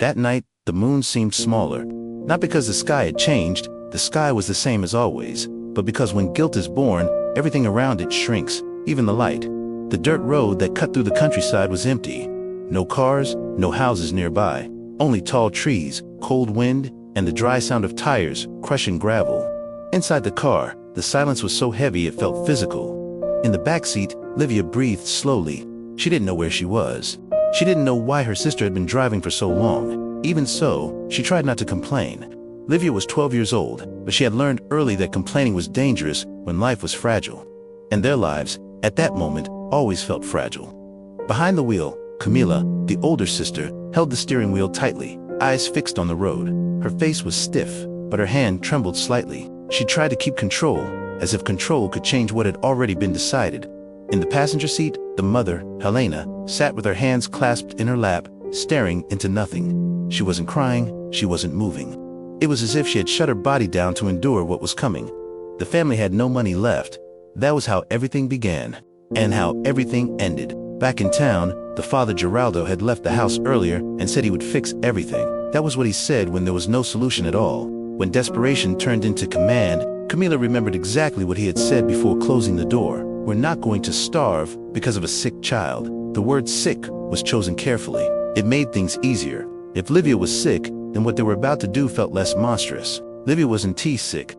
That night, the moon seemed smaller. Not because the sky had changed, the sky was the same as always, but because when guilt is born, everything around it shrinks, even the light. The dirt road that cut through the countryside was empty. No cars, no houses nearby. Only tall trees, cold wind, and the dry sound of tires crushing gravel. Inside the car, the silence was so heavy it felt physical. In the back seat, Livia breathed slowly. She didn't know where she was. She didn't know why her sister had been driving for so long. Even so, she tried not to complain. Livia was 12 years old, but she had learned early that complaining was dangerous when life was fragile. And their lives, at that moment, always felt fragile. Behind the wheel, Camila, the older sister, held the steering wheel tightly, eyes fixed on the road. Her face was stiff, but her hand trembled slightly. She tried to keep control, as if control could change what had already been decided. In the passenger seat, the mother, Helena, sat with her hands clasped in her lap, staring into nothing. She wasn't crying, she wasn't moving. It was as if she had shut her body down to endure what was coming. The family had no money left. That was how everything began, and how everything ended. Back in town, the father Geraldo had left the house earlier and said he would fix everything. That was what he said when there was no solution at all. When desperation turned into command, Camila remembered exactly what he had said before closing the door. We're not going to starve because of a sick child. The word sick was chosen carefully. It made things easier. If Livia was sick, then what they were about to do felt less monstrous. Livia wasn't sick.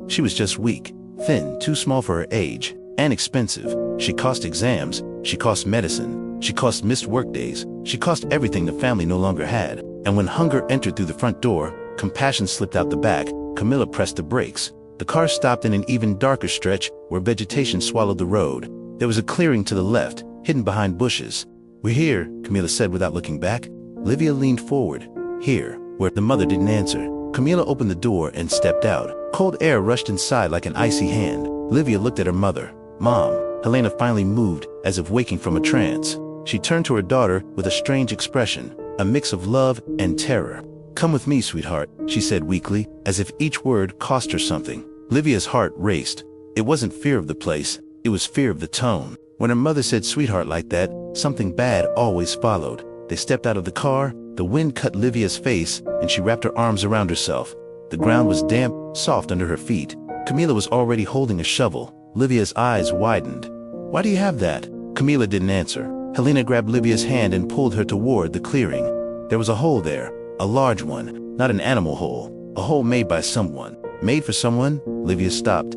She was just weak, thin, too small for her age, and expensive. She cost exams, she cost medicine, she cost missed workdays, she cost everything the family no longer had. And when hunger entered through the front door, compassion slipped out the back, Camila pressed the brakes. The car stopped in an even darker stretch where vegetation swallowed the road. There was a clearing to the left, hidden behind bushes. "We're here," Camila said without looking back. Livia leaned forward. "Here," where the mother didn't answer. Camila opened the door and stepped out. Cold air rushed inside like an icy hand. Livia looked at her mother. "Mom." Helena finally moved, as if waking from a trance. She turned to her daughter with a strange expression, a mix of love and terror. "Come with me, sweetheart," she said weakly, as if each word cost her something. Livia's heart raced. It wasn't fear of the place, it was fear of the tone. When her mother said sweetheart like that, something bad always followed. They stepped out of the car, the wind cut Livia's face, and she wrapped her arms around herself. The ground was damp, soft under her feet. Camila was already holding a shovel. Livia's eyes widened. "Why do you have that?" Camila didn't answer. Helena grabbed Livia's hand and pulled her toward the clearing. There was a hole there, a large one, not an animal hole, a hole made by someone. "Made for someone?" Livia stopped.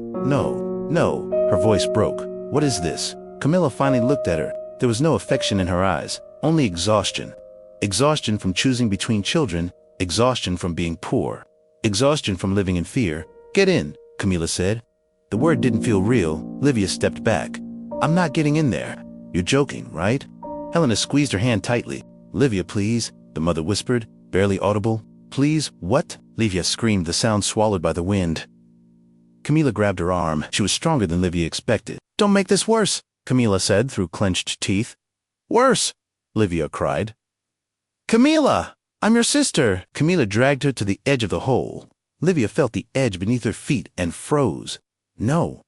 No, her voice broke. "What is this?" Camila finally looked at her. There was no affection in her eyes, only exhaustion. Exhaustion from choosing between children, exhaustion from being poor, exhaustion from living in fear. "Get in," Camila said. The word didn't feel real. Livia stepped back. "I'm not getting in there." "You're joking, right?" Helena squeezed her hand tightly. "Livia, please," the mother whispered, barely audible. "Please, what?" Livia screamed, the sound swallowed by the wind. Camila grabbed her arm. She was stronger than Livia expected. "Don't make this worse," Camila said through clenched teeth. "Worse," Livia cried. "Camila, I'm your sister." Camila dragged her to the edge of the hole. Livia felt the edge beneath her feet and froze. No,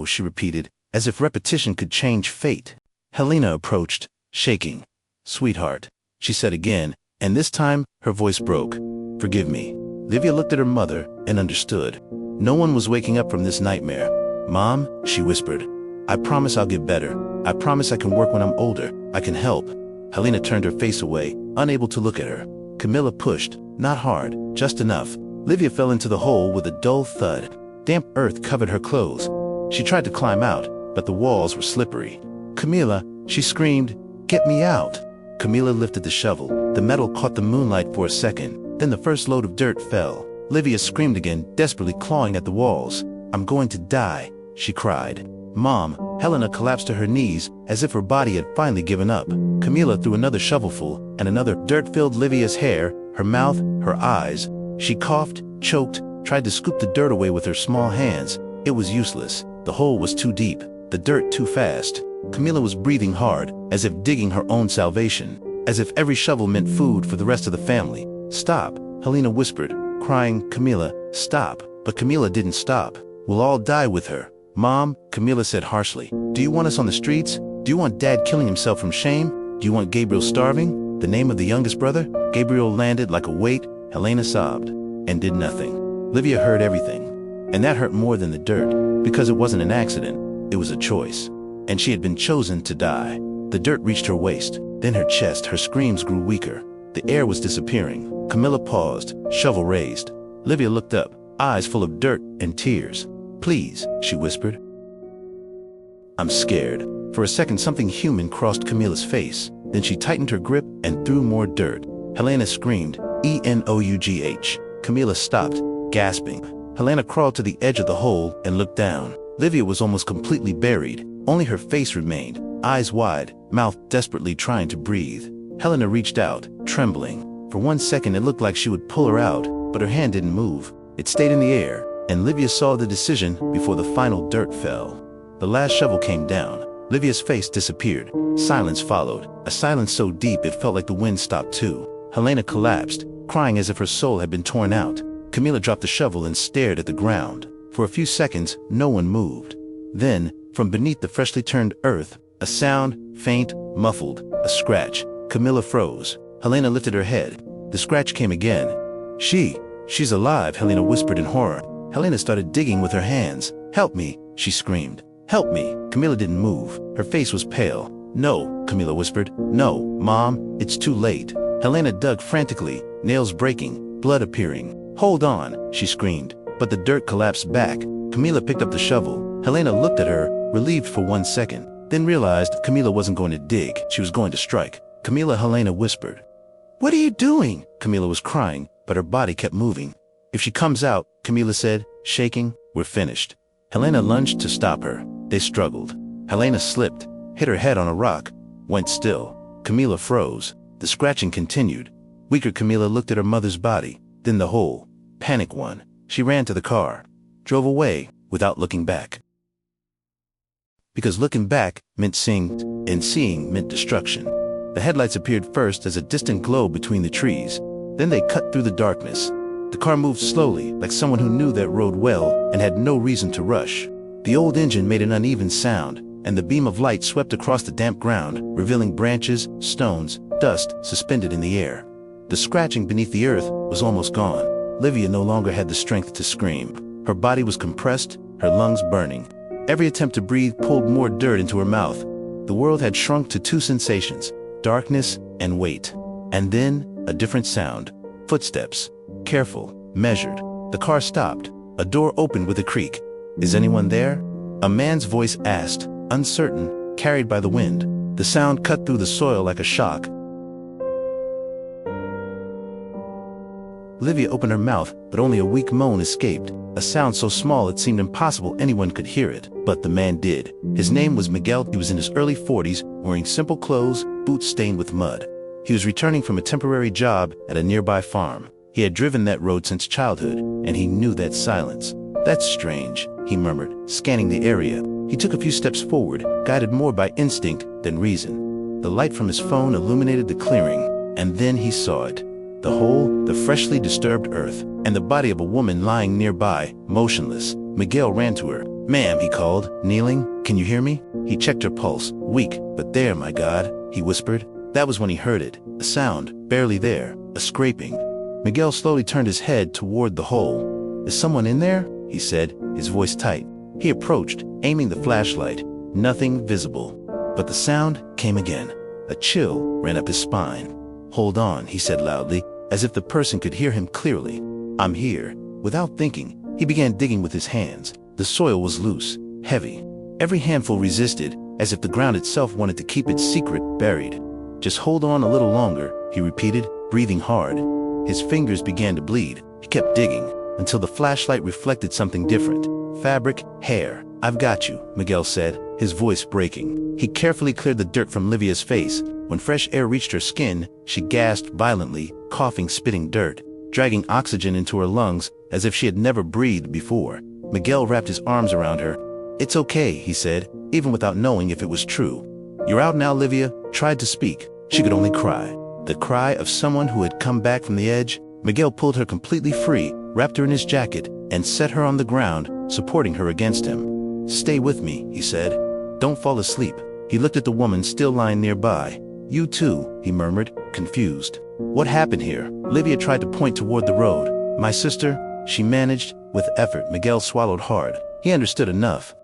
she repeated, as if repetition could change fate. Helena approached, shaking. "Sweetheart," she said again, and this time her voice broke. "Forgive me." Livia looked at her mother and understood. No one was waking up from this nightmare. "Mom," she whispered, "I promise I'll get better. I promise I can work when I'm older. I can help." Helena turned her face away, unable to look at her. Camila pushed, not hard, just enough. Livia fell into the hole with a dull thud. Damp earth covered her clothes. She tried to climb out, but the walls were slippery. "Camila," she screamed, "get me out." Camila lifted the shovel. The metal caught the moonlight for a second. Then the first load of dirt fell. Livia screamed again, desperately clawing at the walls. "I'm going to die," she cried. "Mom." Helena collapsed to her knees, as if her body had finally given up. Camila threw another shovelful, and another. Dirt filled Livia's hair, her mouth, her eyes. She coughed, choked, tried to scoop the dirt away with her small hands. It was useless. The hole was too deep, the dirt too fast. Camila was breathing hard, as if digging her own salvation, as if every shovel meant food for the rest of the family. "Stop," Helena whispered, crying, "Camila, stop." But Camila didn't stop. "We'll all die with her." "Mom," Camila said harshly, "do you want us on the streets? Do you want Dad killing himself from shame? Do you want Gabriel starving?" The name of the youngest brother? Gabriel landed like a weight. Helena sobbed and did nothing. Livia heard everything. And that hurt more than the dirt, because it wasn't an accident, it was a choice. And she had been chosen to die. The dirt reached her waist, then her chest. Her screams grew weaker. The air was disappearing. Camilla paused, shovel raised. Livia looked up, eyes full of dirt and tears. "Please," she whispered. "I'm scared." For a second, something human crossed Camilla's face. Then she tightened her grip and threw more dirt. Helena screamed, "Enough." Camilla stopped, gasping. Helena crawled to the edge of the hole and looked down. Livia was almost completely buried. Only her face remained, eyes wide, mouth desperately trying to breathe. Helena reached out, trembling. For 1 second, it looked like she would pull her out, but her hand didn't move. It stayed in the air, and Livia saw the decision before the final dirt fell. The last shovel came down. Livia's face disappeared. Silence followed, a silence so deep it felt like the wind stopped too. Helena collapsed, crying as if her soul had been torn out. Camilla dropped the shovel and stared at the ground. For a few seconds, no one moved. Then, from beneath the freshly turned earth, a sound, faint, muffled, a scratch. Camilla froze. Helena lifted her head. The scratch came again. She's alive," Helena whispered in horror. Helena started digging with her hands. "Help me," she screamed. "Help me." Camilla didn't move. Her face was pale. "No," Camilla whispered. "No, Mom, it's too late." Helena dug frantically, nails breaking, blood appearing. "Hold on," she screamed, but the dirt collapsed back. Camilla picked up the shovel. Helena looked at her, relieved for 1 second, then realized Camilla wasn't going to dig, she was going to strike. "Camilla," Helena whispered. "What are you doing?" Camilla was crying, but her body kept moving. "If she comes out," Camilla said, shaking, "we're finished." Helena lunged to stop her. They struggled. Helena slipped, hit her head on a rock, went still. Camilla froze. The scratching continued. Weaker, Camilla looked at her mother's body, then the hole. Panic won. She ran to the car, drove away without looking back. Because looking back meant seeing, and seeing meant destruction. The headlights appeared first as a distant glow between the trees. Then they cut through the darkness. The car moved slowly, like someone who knew that road well and had no reason to rush. The old engine made an uneven sound, and the beam of light swept across the damp ground, revealing branches, stones, dust suspended in the air. The scratching beneath the earth was almost gone. Livia no longer had the strength to scream. Her body was compressed, her lungs burning. Every attempt to breathe pulled more dirt into her mouth. The world had shrunk to 2 sensations, darkness and weight. And then, a different sound. Footsteps. Careful, measured. The car stopped. A door opened with a creak. "Is anyone there?" A man's voice asked, uncertain, carried by the wind. The sound cut through the soil like a shock. Livia opened her mouth, but only a weak moan escaped, a sound so small it seemed impossible anyone could hear it. But the man did. His name was Miguel. He was in his early 40s, wearing simple clothes, boots stained with mud. He was returning from a temporary job at a nearby farm. He had driven that road since childhood, and he knew that silence. "That's strange," he murmured, scanning the area. He took a few steps forward, guided more by instinct than reason. The light from his phone illuminated the clearing, and then he saw it. The hole, the freshly disturbed earth, and the body of a woman lying nearby, motionless. Miguel ran to her. "Ma'am," he called, kneeling. "Can you hear me?" He checked her pulse, weak, but there, my God, he whispered. That was when he heard it, a sound, barely there, a scraping. Miguel slowly turned his head toward the hole. "Is someone in there?" he said, his voice tight. He approached, aiming the flashlight. Nothing visible. But the sound came again. A chill ran up his spine. "Hold on," he said loudly, as if the person could hear him clearly. "I'm here." Without thinking, he began digging with his hands. The soil was loose, heavy. Every handful resisted, as if the ground itself wanted to keep its secret buried. "Just hold on a little longer," he repeated, breathing hard. His fingers began to bleed. He kept digging, until the flashlight reflected something different. Fabric, hair. "I've got you," Miguel said, his voice breaking. He carefully cleared the dirt from Livia's face. When fresh air reached her skin, she gasped violently, coughing, spitting dirt, dragging oxygen into her lungs as if she had never breathed before. Miguel wrapped his arms around her. "It's okay," he said, even without knowing if it was true. "You're out now," Livia tried to speak. She could only cry. The cry of someone who had come back from the edge. Miguel pulled her completely free, wrapped her in his jacket, and set her on the ground, supporting her against him. "Stay with me," he said. "Don't fall asleep." He looked at the woman still lying nearby. You too, he murmured, confused. What happened here? Livia tried to point toward the road. My sister, she managed. With effort, Miguel swallowed hard. He understood enough.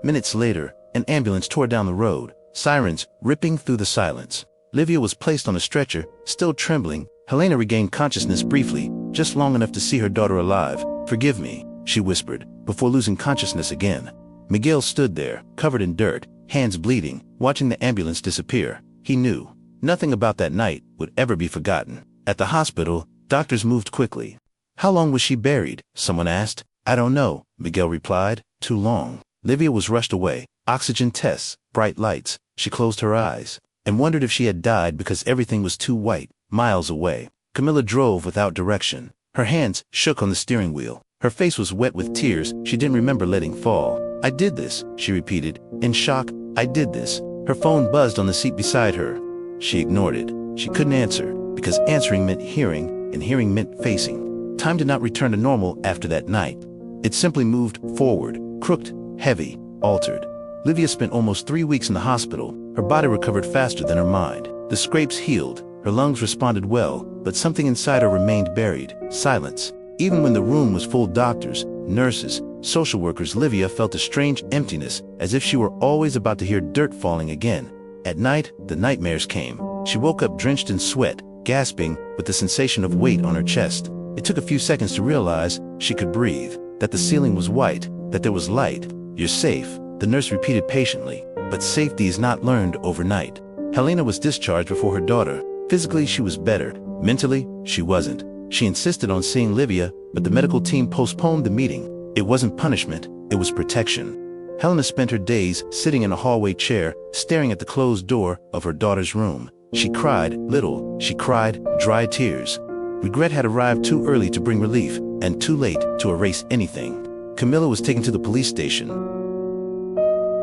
Minutes later, an ambulance tore down the road, sirens ripping through the silence. Livia was placed on a stretcher, still trembling. Helena regained consciousness briefly, just long enough to see her daughter alive. Forgive me, she whispered, before losing consciousness again. Miguel stood there, covered in dirt, hands bleeding, watching the ambulance disappear. He knew nothing about that night would ever be forgotten. At the hospital, doctors moved quickly. How long was she buried? Someone asked. I don't know, Miguel replied. Too long. Livia was rushed away. Oxygen tests, bright lights. She closed her eyes and wondered if she had died because everything was too white, miles away. Camilla drove without direction. Her hands shook on the steering wheel. Her face was wet with tears she didn't remember letting fall. I did this, she repeated. In shock, I did this. Her phone buzzed on the seat beside her. She ignored it. She couldn't answer, because answering meant hearing, and hearing meant facing. Time did not return to normal after that night. It simply moved forward, crooked, heavy, altered. Livia spent almost 3 weeks in the hospital. Her body recovered faster than her mind. The scrapes healed. Her lungs responded well, but something inside her remained buried. Silence. Even when the room was full of doctors, nurses, social workers, Livia felt a strange emptiness, as if she were always about to hear dirt falling again. At night, the nightmares came. She woke up drenched in sweat, gasping, with the sensation of weight on her chest. It took a few seconds to realize she could breathe, that the ceiling was white, that there was light. You're safe, the nurse repeated patiently, but safety is not learned overnight. Helena was discharged before her daughter. Physically, she was better. Mentally, she wasn't. She insisted on seeing Livia, but the medical team postponed the meeting. It wasn't punishment, it was protection. Helena spent her days sitting in a hallway chair, staring at the closed door of her daughter's room. She cried little, she cried dry tears. Regret had arrived too early to bring relief, and too late to erase anything. Camilla was taken to the police station.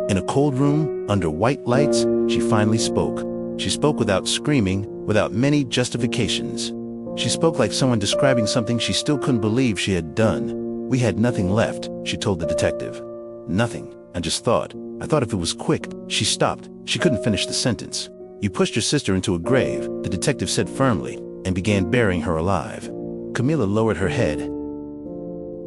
In a cold room, under white lights, she finally spoke. She spoke without screaming, without many justifications. She spoke like someone describing something she still couldn't believe she had done. We had nothing left, she told the detective. Nothing. I just thought. I thought if it was quick. She stopped. She couldn't finish the sentence. You pushed your sister into a grave, the detective said firmly, and began burying her alive. Camilla lowered her head.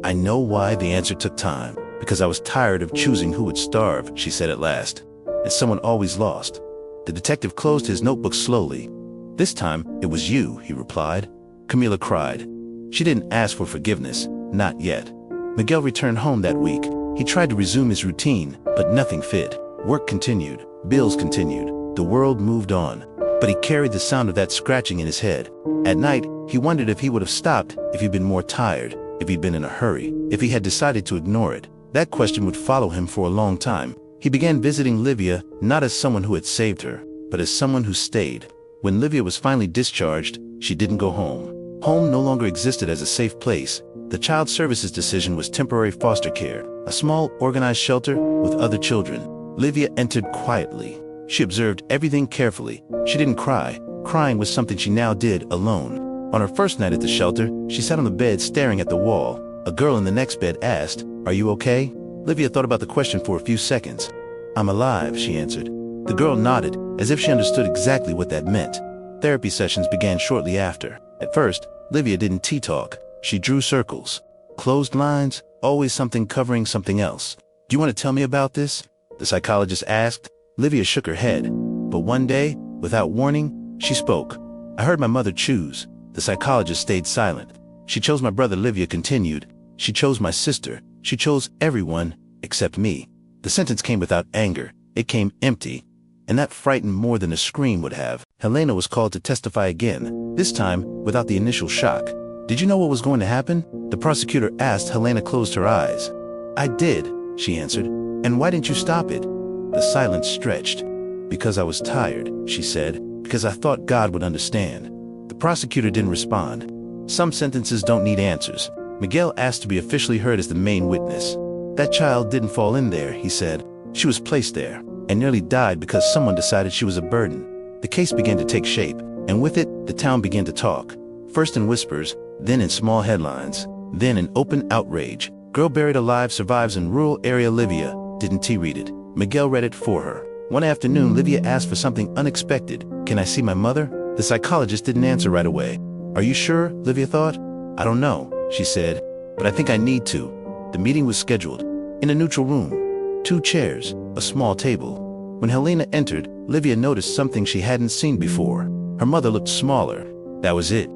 I know why the answer took time. Because I was tired of choosing who would starve, she said at last. And someone always lost. The detective closed his notebook slowly. This time, it was you, he replied. Camilla cried. She didn't ask for forgiveness, not yet. Miguel returned home that week. He tried to resume his routine, but nothing fit. Work continued, bills continued, the world moved on. But he carried the sound of that scratching in his head. At night, he wondered if he would have stopped if he'd been more tired, if he'd been in a hurry, if he had decided to ignore it. That question would follow him for a long time. He began visiting Livia not as someone who had saved her, but as someone who stayed. When Livia was finally discharged, she didn't go home. Home no longer existed as a safe place. The Child Services decision was temporary foster care, a small, organized shelter with other children. Livia entered quietly. She observed everything carefully. She didn't cry. Crying was something she now did alone. On her first night at the shelter, she sat on the bed staring at the wall. A girl in the next bed asked, "Are you okay?" Livia thought about the question for a few seconds. "I'm alive," she answered. The girl nodded, as if she understood exactly what that meant. Therapy sessions began shortly after. At first, Livia didn't tea-talk. She drew circles. Closed lines, always something covering something else. "Do you want to tell me about this?" the psychologist asked. Livia shook her head. But one day, without warning, she spoke. "I heard my mother choose." The psychologist stayed silent. "She chose my brother," Livia continued. "She chose my sister. She chose everyone except me." The sentence came without anger. It came empty. And that frightened more than a scream would have. Helena was called to testify again, this time without the initial shock. "Did you know what was going to happen?" the prosecutor asked. Helena closed her eyes. "I did," she answered. "And why didn't you stop it?" The silence stretched. "Because I was tired," she said. "Because I thought God would understand." The prosecutor didn't respond. Some sentences don't need answers. Miguel asked to be officially heard as the main witness. "That child didn't fall in there," he said. "She was placed there, and nearly died because someone decided she was a burden." The case began to take shape, and with it, the town began to talk. First in whispers, then in small headlines, then in open outrage. "Girl buried alive survives in rural area." Livia didn't read it. Miguel read it for her. One afternoon, Livia asked for something unexpected. "Can I see my mother?" The psychologist didn't answer right away. "Are you sure?" Livia thought. "I don't know," she said, "but I think I need to." The meeting was scheduled. In a neutral room. 2 chairs, a small table. When Helena entered, Livia noticed something she hadn't seen before. Her mother looked smaller. That was it.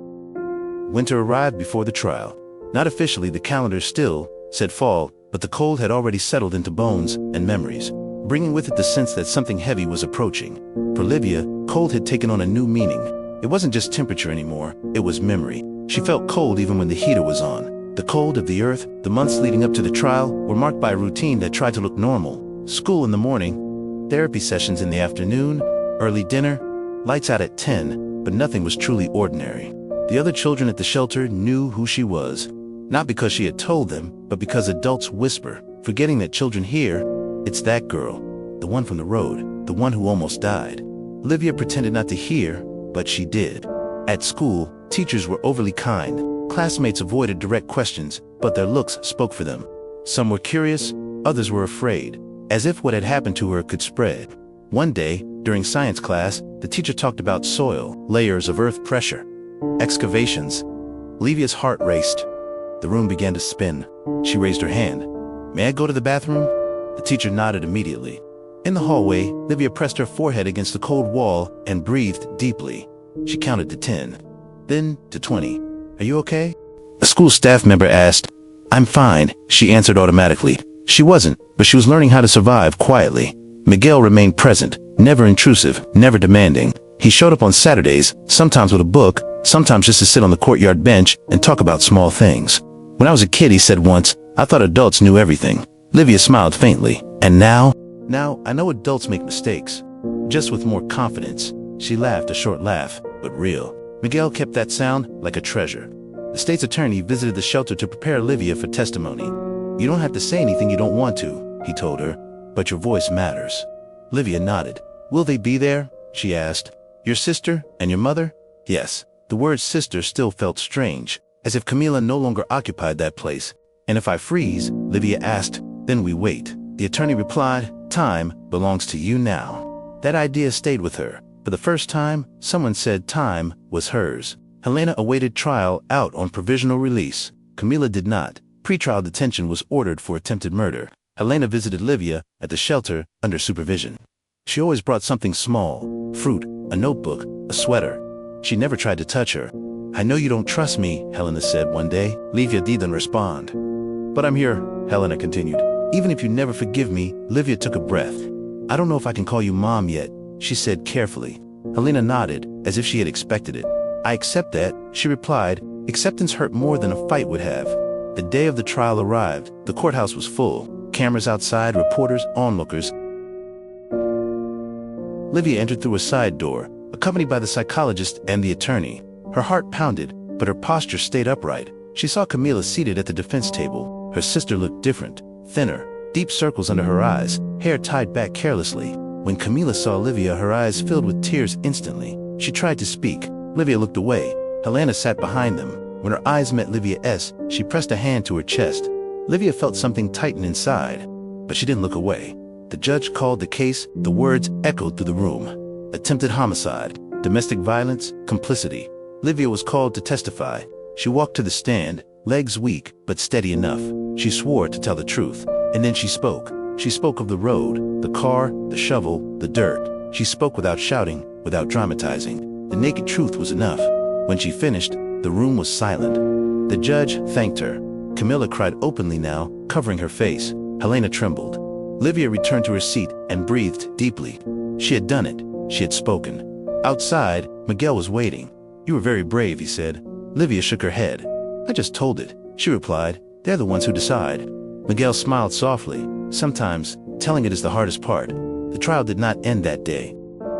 Winter arrived before the trial. Not officially, the calendar still said fall, but the cold had already settled into bones and memories, bringing with it the sense that something heavy was approaching. For Livia, cold had taken on a new meaning. It wasn't just temperature anymore, it was memory. She felt cold even when the heater was on. The cold of the earth, the months leading up to the trial, were marked by a routine that tried to look normal. School in the morning, therapy sessions in the afternoon, early dinner, lights out at 10, but nothing was truly ordinary. The other children at the shelter knew who she was, not because she had told them, but because adults whisper, forgetting that children hear. "It's that girl, the one from the road, the one who almost died." Livia pretended not to hear, but she did. At school, teachers were overly kind. Classmates avoided direct questions, but their looks spoke for them. Some were curious, others were afraid, as if what had happened to her could spread. One day, during science class, the teacher talked about soil, layers of earth pressure, excavations. Livia's heart raced. The room began to spin. She raised her hand. "May I go to the bathroom?" The teacher nodded immediately. In the hallway, Livia pressed her forehead against the cold wall and breathed deeply. She counted to 10, then to 20. "Are you okay?" A school staff member asked. "I'm fine," she answered automatically. She wasn't, but she was learning how to survive quietly. Miguel remained present, never intrusive, never demanding. He showed up on Saturdays, sometimes with a book, sometimes just to sit on the courtyard bench and talk about small things. "When I was a kid," he said once, "I thought adults knew everything." Livia smiled faintly. "And now?" "Now, I know adults make mistakes, just with more confidence." She laughed, a short laugh, but real. Miguel kept that sound like a treasure. The state's attorney visited the shelter to prepare Livia for testimony. "You don't have to say anything you don't want to," he told her, "but your voice matters." Livia nodded. "Will they be there?" she asked. "Your sister and your mother?" "Yes." The word sister still felt strange, as if Camila no longer occupied that place. "And if I freeze?" Livia asked. "Then we wait." The attorney replied, "Time belongs to you now." That idea stayed with her. For the first time, someone said time was hers. Helena awaited trial out on provisional release. Camila did not. Pretrial detention was ordered for attempted murder. Helena visited Livia at the shelter under supervision. She always brought something small, fruit, a notebook, a sweater. She never tried to touch her. "I know you don't trust me," Helena said one day. Livia didn't respond. "But I'm here," Helena continued. "Even if you never forgive me." Livia took a breath. "I don't know if I can call you Mom yet," she said carefully. Helena nodded, as if she had expected it. "I accept that," she replied. Acceptance hurt more than a fight would have. The day of the trial arrived. The courthouse was full. Cameras outside, reporters, onlookers. Livia entered through a side door, accompanied by the psychologist and the attorney. Her heart pounded, but her posture stayed upright. She saw Camila seated at the defense table. Her sister looked different, thinner, deep circles under her eyes, hair tied back carelessly. When Camila saw Livia, her eyes filled with tears instantly. She tried to speak. Livia looked away. Helena sat behind them. When her eyes met Livia's, she pressed a hand to her chest. Livia felt something tighten inside, but she didn't look away. The judge called the case. The words echoed through the room. Attempted homicide, domestic violence, complicity. Livia was called to testify. She walked to the stand, legs weak, but steady enough. She swore to tell the truth. And then she spoke. She spoke of the road, the car, the shovel, the dirt. She spoke without shouting, without dramatizing. The naked truth was enough. When she finished, the room was silent. The judge thanked her. Camila cried openly now, covering her face. Helena trembled. Livia returned to her seat and breathed deeply. She had done it. She had spoken. Outside, Miguel was waiting. "You were very brave," he said. Livia shook her head. "I just told it," she replied. "They're the ones who decide." Miguel smiled softly. "Sometimes, telling it is the hardest part." The trial did not end that day,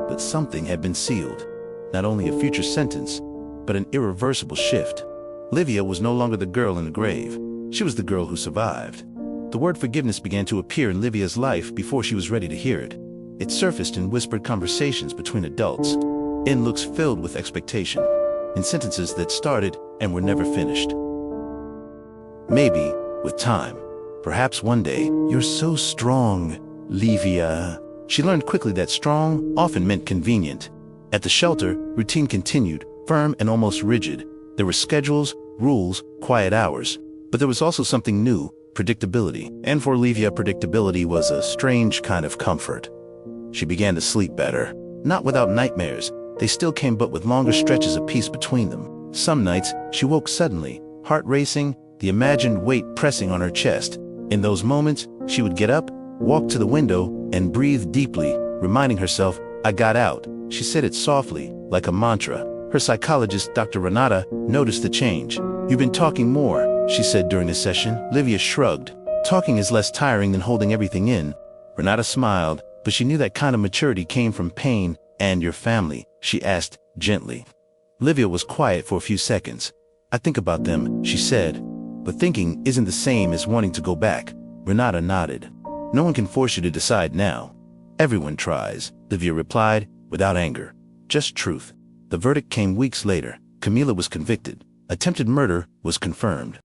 but something had been sealed. Not only a future sentence, but an irreversible shift. Livia was no longer the girl in the grave. She was the girl who survived. The word forgiveness began to appear in Livia's life before she was ready to hear it. It surfaced in whispered conversations between adults, in looks filled with expectation, in sentences that started and were never finished. Maybe, with time, perhaps one day, "You're so strong, Livia," She learned quickly that strong often meant convenient. At the shelter, routine continued, firm and almost rigid. There were schedules, rules, quiet hours. But there was also something new, predictability. And for Olivia, predictability was a strange kind of comfort. She began to sleep better. Not without nightmares. They still came, but with longer stretches of peace between them. Some nights, she woke suddenly, heart racing, the imagined weight pressing on her chest. In those moments, she would get up, walk to the window, and breathe deeply, reminding herself, "I got out." She said it softly, like a mantra. Her psychologist, Dr. Renata, noticed the change. "You've been talking more," she said during the session. Olivia shrugged. "Talking is less tiring than holding everything in." Renata smiled, but she knew that kind of maturity came from pain. "And your family?" she asked, gently. Olivia was quiet for a few seconds. "I think about them," she said. "But thinking isn't the same as wanting to go back." Renata nodded. "No one can force you to decide now." "Everyone tries," Olivia replied, without anger. Just truth. The verdict came weeks later. Camila was convicted. Attempted murder was confirmed.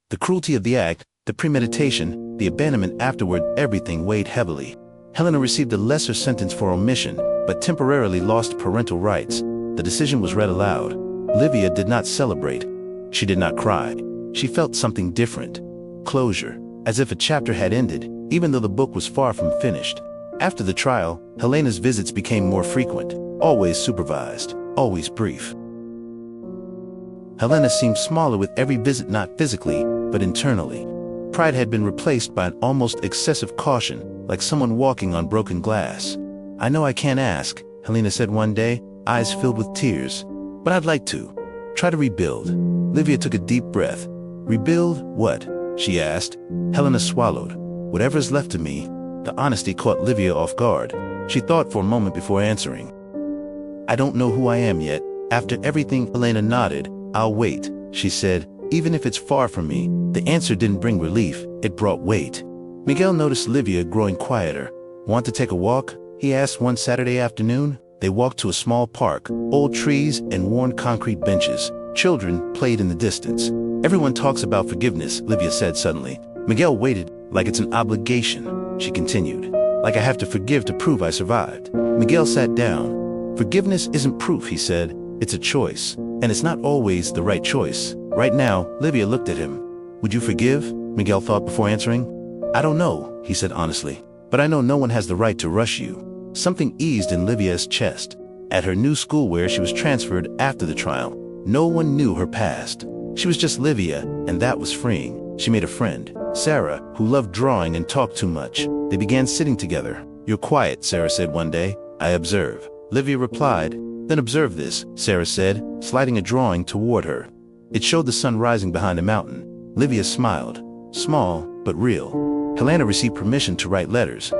The cruelty of the act, the premeditation, the abandonment afterward, everything weighed heavily. Helena received a lesser sentence for omission, but temporarily lost parental rights. The decision was read aloud. Olivia did not celebrate. She did not cry. She felt something different. Closure, as if a chapter had ended, even though the book was far from finished. After the trial, Helena's visits became more frequent, always supervised, always brief. Helena seemed smaller with every visit, not physically, but internally. Pride had been replaced by an almost excessive caution, like someone walking on broken glass. "I know I can't ask," Helena said one day, eyes filled with tears. "But I'd like to. Try to rebuild." Olivia took a deep breath. "Rebuild what?" she asked. Helena swallowed. "Whatever's left of me." The honesty caught Olivia off guard. She thought for a moment before answering. "I don't know who I am yet. After everything," Helena nodded. "I'll wait," she said, "even if it's far from me." The answer didn't bring relief, it brought weight. Miguel noticed Olivia growing quieter. "Want to take a walk?" he asked one Saturday afternoon. They walked to a small park, old trees and worn concrete benches. Children played in the distance. "Everyone talks about forgiveness," Olivia said suddenly. Miguel waited. "Like it's an obligation," she continued. "Like I have to forgive to prove I survived." Miguel sat down. "Forgiveness isn't proof," he said. "It's a choice. And it's not always the right choice." Right now, Olivia looked at him. "Would you forgive?" Miguel thought before answering. "I don't know," he said honestly. "But I know no one has the right to rush you." Something eased in Olivia's chest. At her new school where she was transferred after the trial, no one knew her past. She was just Olivia, and that was freeing. She made a friend, Sarah, who loved drawing and talked too much. They began sitting together. "You're quiet," Sarah said one day. "I observe." Olivia replied. "Then observe this," Sarah said, sliding a drawing toward her. It showed the sun rising behind a mountain. Olivia smiled. Small, but real. Helena received permission to write letters.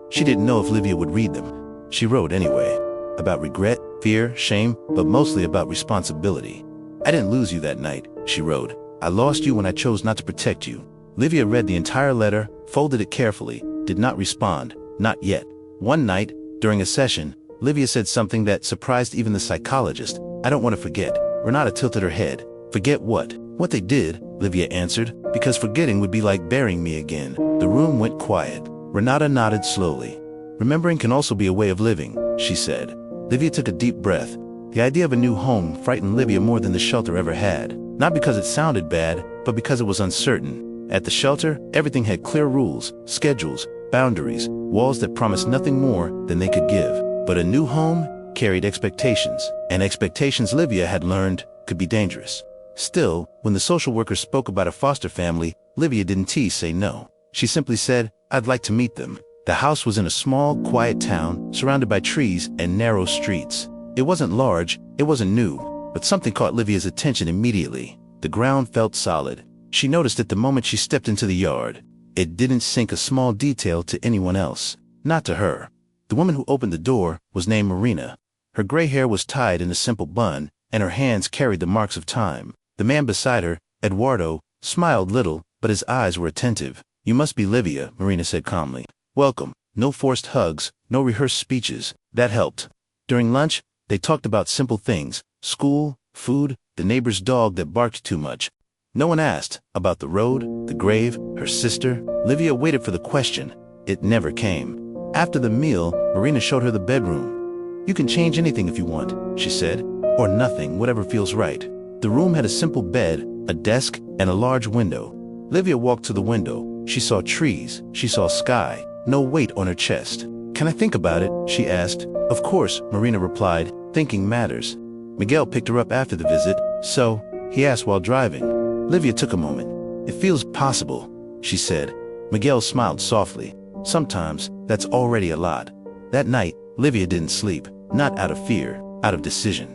She didn't know if Olivia would read them. She wrote anyway. About regret, fear, shame, but mostly about responsibility. "I didn't lose you that night," she wrote. "I lost you when I chose not to protect you." Olivia read the entire letter, folded it carefully, did not respond. Not yet. One night, during a session, Olivia said something that surprised even the psychologist. "I don't want to forget." Renata tilted her head. "Forget what?" "What they did," Olivia answered, "because forgetting would be like burying me again." The room went quiet. Renata nodded slowly. "Remembering can also be a way of living," she said. Olivia took a deep breath. The idea of a new home frightened Olivia more than the shelter ever had. Not because it sounded bad, but because it was uncertain. At the shelter, everything had clear rules, schedules, boundaries, walls that promised nothing more than they could give. But a new home carried expectations, and expectations Olivia had learned could be dangerous. Still, when the social worker spoke about a foster family, Olivia didn't say no. She simply said, "I'd like to meet them." The house was in a small, quiet town, surrounded by trees and narrow streets. It wasn't large, it wasn't new, but something caught Olivia's attention immediately. The ground felt solid. She noticed it the moment she stepped into the yard. It didn't sink a small detail to anyone else. Not to her. The woman who opened the door was named Marina. Her gray hair was tied in a simple bun, and her hands carried the marks of time. The man beside her, Eduardo, smiled little, but his eyes were attentive. "You must be Livia," Marina said calmly. "Welcome." No forced hugs, no rehearsed speeches. That helped. During lunch, they talked about simple things: school, food, the neighbor's dog that barked too much. No one asked about the road, the grave, her sister. Livia waited for the question. it never came. After the meal, Marina showed her the bedroom. "You can change anything if you want," she said, "or nothing, whatever feels right." The room had a simple bed, a desk, and a large window. Livia walked to the window. She saw trees, she saw sky, no weight on her chest. "Can I think about it?" she asked. "Of course," Marina replied, "thinking matters." Miguel picked her up after the visit. "So?" he asked while driving. Livia took a moment. "It feels possible," she said. Miguel smiled softly. "Sometimes, that's already a lot." That night, Livia didn't sleep, not out of fear, out of decision.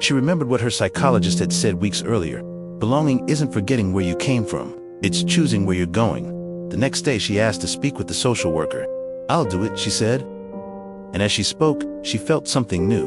She remembered what her psychologist had said weeks earlier. Belonging isn't forgetting where you came from, it's choosing where you're going. The next day she asked to speak with the social worker. "I'll do it," she said. And as she spoke, she felt something new.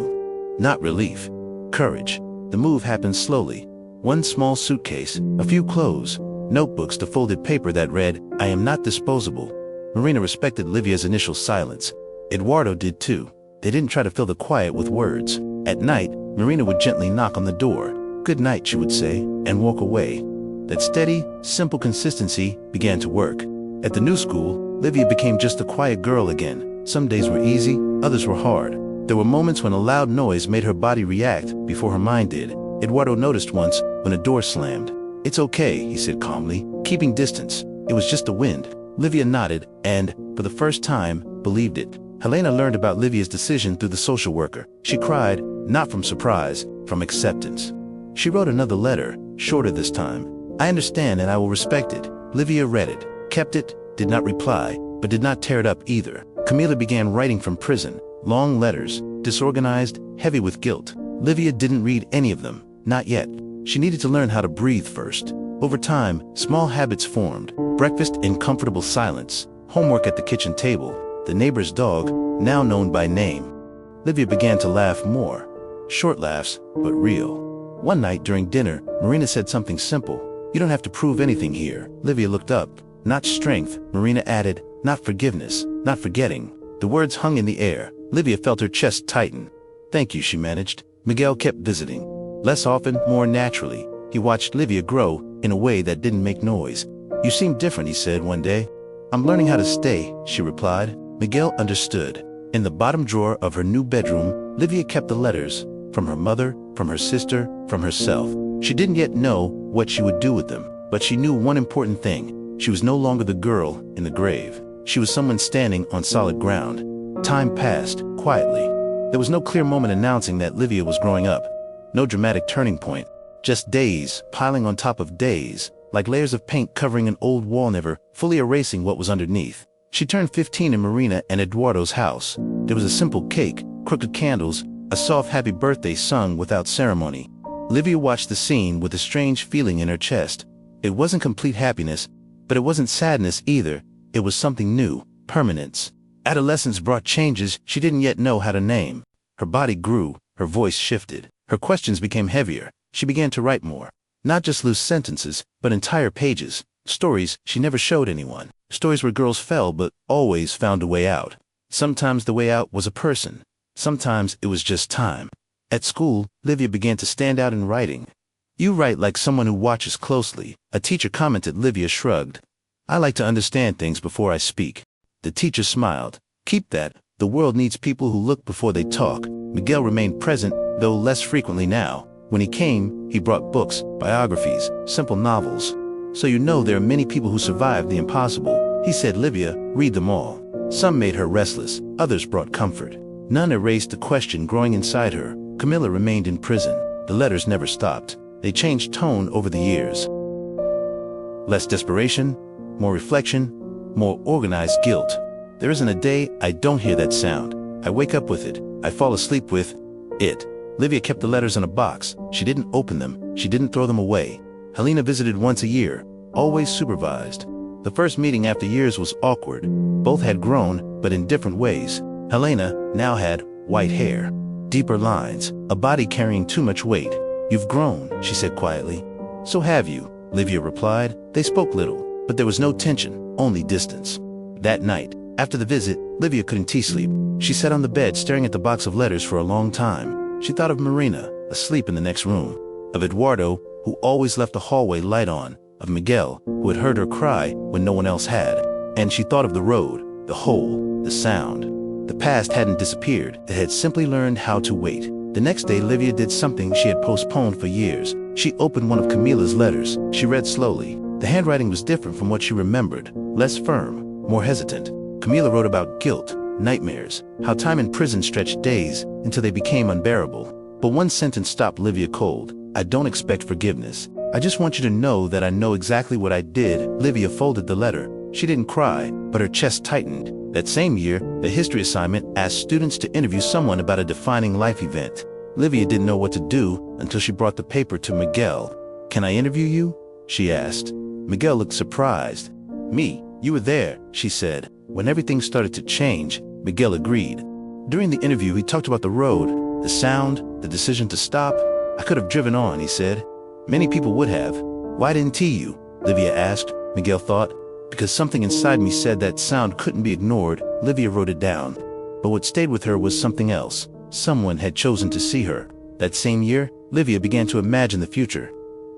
Not relief, courage. The move happened slowly. One small suitcase, a few clothes, notebooks to folded paper that read, "I am not disposable." Marina respected Livia's initial silence. Eduardo did too. They didn't try to fill the quiet with words. At night, Marina would gently knock on the door. "Good night," she would say, and walk away. That steady, simple consistency began to work. At the new school, Livia became just a quiet girl again. Some days were easy, others were hard. There were moments when a loud noise made her body react before her mind did. Eduardo noticed once when a door slammed. "It's okay," he said calmly, keeping distance. "It was just the wind." Livia nodded and, for the first time, believed it. Helena learned about Livia's decision through the social worker. She cried, not from surprise, from acceptance. She wrote another letter, shorter this time. "I understand and I will respect it." Livia read it, kept it, did not reply, but did not tear it up either. Camila began writing from prison, long letters, disorganized, heavy with guilt. Livia didn't read any of them, not yet. She needed to learn how to breathe first. Over time, small habits formed. Breakfast in comfortable silence, homework at the kitchen table, the neighbor's dog, now known by name. Livia began to laugh more. Short laughs, but real. One night during dinner, Marina said something simple. "You don't have to prove anything here." Livia looked up. "Not strength," Marina added, "not forgiveness, not forgetting." The words hung in the air. Livia felt her chest tighten. "Thank you," she managed. Miguel kept visiting. Less often, more naturally. He watched Livia grow in a way that didn't make noise. "You seem different," he said one day. "I'm learning how to stay," she replied. Miguel understood. In the bottom drawer of her new bedroom, Livia kept the letters, from her mother, from her sister, from herself. She didn't yet know what she would do with them, but she knew one important thing. She was no longer the girl in the grave. She was someone standing on solid ground. Time passed, quietly. There was no clear moment announcing that Livia was growing up. No dramatic turning point. Just days, piling on top of days, like layers of paint covering an old wall, never fully erasing what was underneath. She turned 15 in Marina and Eduardo's house. There was a simple cake, crooked candles, a soft happy birthday sung without ceremony. Livia watched the scene with a strange feeling in her chest. It wasn't complete happiness, but it wasn't sadness either. It was something new, permanence. Adolescence brought changes she didn't yet know how to name. Her body grew, her voice shifted. Her questions became heavier. She began to write more. Not just loose sentences, but entire pages. Stories she never showed anyone. Stories where girls fell but always found a way out. Sometimes the way out was a person. Sometimes it was just time. At school, Livia began to stand out in writing. "You write like someone who watches closely," a teacher commented. Livia shrugged. "I like to understand things before I speak." The teacher smiled. "Keep that. The world needs people who look before they talk." Miguel remained present, though less frequently now. When he came, he brought books, biographies, simple novels. "So you know there are many people who survived the impossible," he said. "Livia, read them all." Some made her restless, others brought comfort. None erased the question growing inside her. Camilla remained in prison. The letters never stopped. They changed tone over the years. Less desperation, more reflection, more organized guilt. There isn't a day I don't hear that sound. I wake up with it. I fall asleep with it. Livia kept the letters in a box. She didn't open them. She didn't throw them away. Helena visited once a year, always supervised. The first meeting after years was awkward. Both had grown, but in different ways. Helena now had white hair, deeper lines, a body carrying too much weight. "You've grown," she said quietly. "So have you," Livia replied. They spoke little, but there was no tension, only distance. That night, after the visit, Livia couldn't sleep. She sat on the bed staring at the box of letters for a long time. She thought of Marina, asleep in the next room, of Eduardo, who always left the hallway light on, of Miguel, who had heard her cry when no one else had. And she thought of the road, the hole, the sound. The past hadn't disappeared, it had simply learned how to wait. The next day, Livia did something she had postponed for years. She opened one of Camila's letters. She read slowly. The handwriting was different from what she remembered, less firm, more hesitant. Camila wrote about guilt, nightmares, how time in prison stretched days until they became unbearable. But one sentence stopped Livia cold. I don't expect forgiveness. I just want you to know that I know exactly what I did. Livia folded the letter. She didn't cry, but her chest tightened. That same year, the history assignment asked students to interview someone about a defining life event. Livia didn't know what to do until she brought the paper to Miguel. Can I interview you? She asked. Miguel looked surprised. Me, you were there, she said. When everything started to change, Miguel agreed. During the interview, he talked about the road, the sound, the decision to stop. I could have driven on, he said. Many people would have. Why didn't you? Livia asked. Miguel thought. Because something inside me said that sound couldn't be ignored. Livia wrote it down. But what stayed with her was something else. Someone had chosen to see her. That same year, Livia began to imagine the future.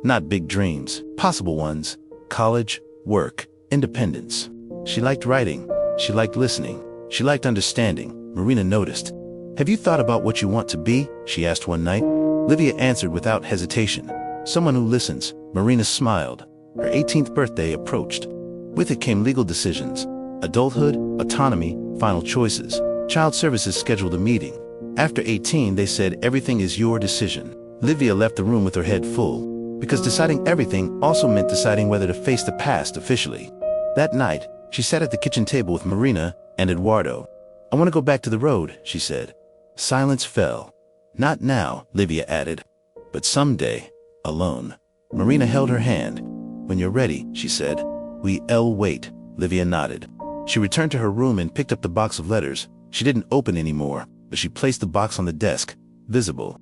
Not big dreams, possible ones. College, work, independence. She liked writing. She liked listening. She liked understanding. Marina noticed. Have you thought about what you want to be? She asked one night. Livia answered without hesitation. Someone who listens. Marina smiled. Her 18th birthday approached. With it came legal decisions. Adulthood, autonomy, final choices. Child Services scheduled a meeting. After 18, they said everything is your decision. Livia left the room with her head full. Because deciding everything also meant deciding whether to face the past officially. That night, she sat at the kitchen table with Marina and Eduardo. I want to go back to the road, she said. Silence fell. Not now, Livia added. But someday, alone. Marina held her hand. When you're ready, she said. We'll wait, Livia nodded. She returned to her room and picked up the box of letters. She didn't open anymore, but she placed the box on the desk, visible.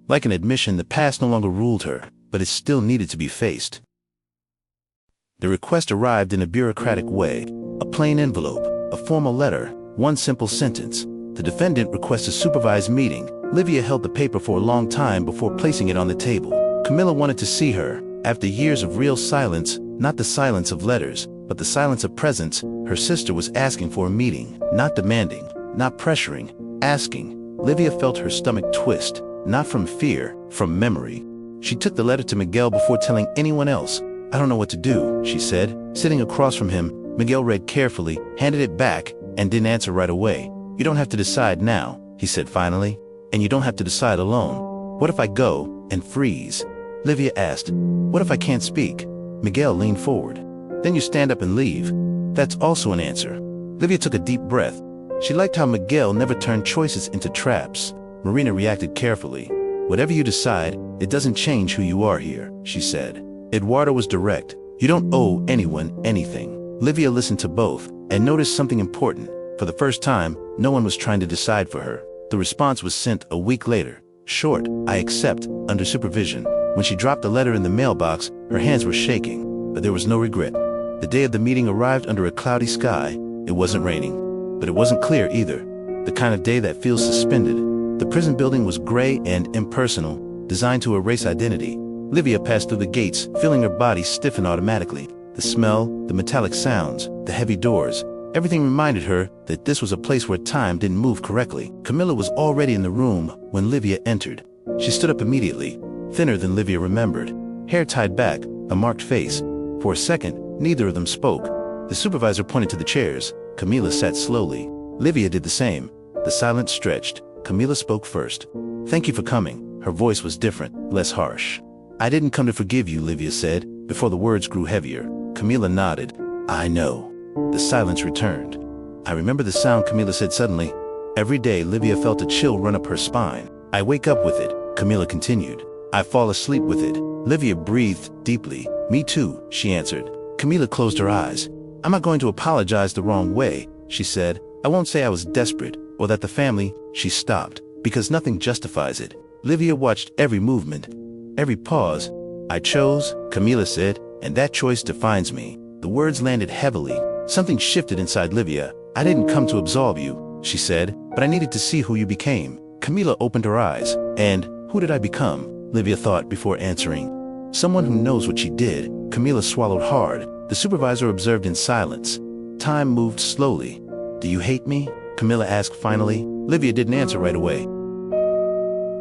Like an admission, the past no longer ruled her, but it still needed to be faced. The request arrived in a bureaucratic way, a plain envelope, a formal letter, one simple sentence. The defendant requests a supervised meeting. Livia held the paper for a long time before placing it on the table. Camila wanted to see her. After years of real silence, not the silence of letters, but the silence of presence, her sister was asking for a meeting, not demanding, not pressuring, asking. Livia felt her stomach twist, not from fear, from memory. She took the letter to Miguel before telling anyone else. I don't know what to do, she said. Sitting across from him, Miguel read carefully, handed it back, and didn't answer right away. You don't have to decide now, he said finally. And you don't have to decide alone. What if I go and freeze? Livia asked. What if I can't speak? Miguel leaned forward. Then you stand up and leave. That's also an answer. Livia took a deep breath. She liked how Miguel never turned choices into traps. Marina reacted carefully. Whatever you decide, it doesn't change who you are here, she said. Eduardo was direct. You don't owe anyone anything. Livia listened to both and noticed something important. For the first time, no one was trying to decide for her. The response was sent a week later. Short, I accept, under supervision. When she dropped the letter in the mailbox, her hands were shaking, but there was no regret. The day of the meeting arrived under a cloudy sky. It wasn't raining, but it wasn't clear either. The kind of day that feels suspended. The prison building was gray and impersonal, designed to erase identity. Livia passed through the gates, feeling her body stiffen automatically. The smell, the metallic sounds, the heavy doors. Everything reminded her that this was a place where time didn't move correctly. Camila was already in the room when Livia entered. She stood up immediately, thinner than Livia remembered. Hair tied back, a marked face. For a second, neither of them spoke. The supervisor pointed to the chairs. Camila sat slowly. Livia did the same. The silence stretched. Camila spoke first. Thank you for coming. Her voice was different, less harsh. I didn't come to forgive you, Livia said, before the words grew heavier. Camila nodded. I know. The silence returned. I remember the sound, Camila said suddenly. Every day, Livia felt a chill run up her spine. I wake up with it, Camila continued. I fall asleep with it. Livia breathed deeply. Me too, she answered. Camila closed her eyes. I'm not going to apologize the wrong way, she said. I won't say I was desperate, or that the family, she stopped, because nothing justifies it. Livia watched every movement, every pause. I chose, Camila said, and that choice defines me. The words landed heavily. Something shifted inside Livia. I didn't come to absolve you, she said, but I needed to see who you became. Camila opened her eyes. And who did I become? Livia thought before answering. Someone who knows what she did. Camila swallowed hard. The supervisor observed in silence. Time moved slowly. "Do you hate me?" Camilla asked finally. Livia didn't answer right away.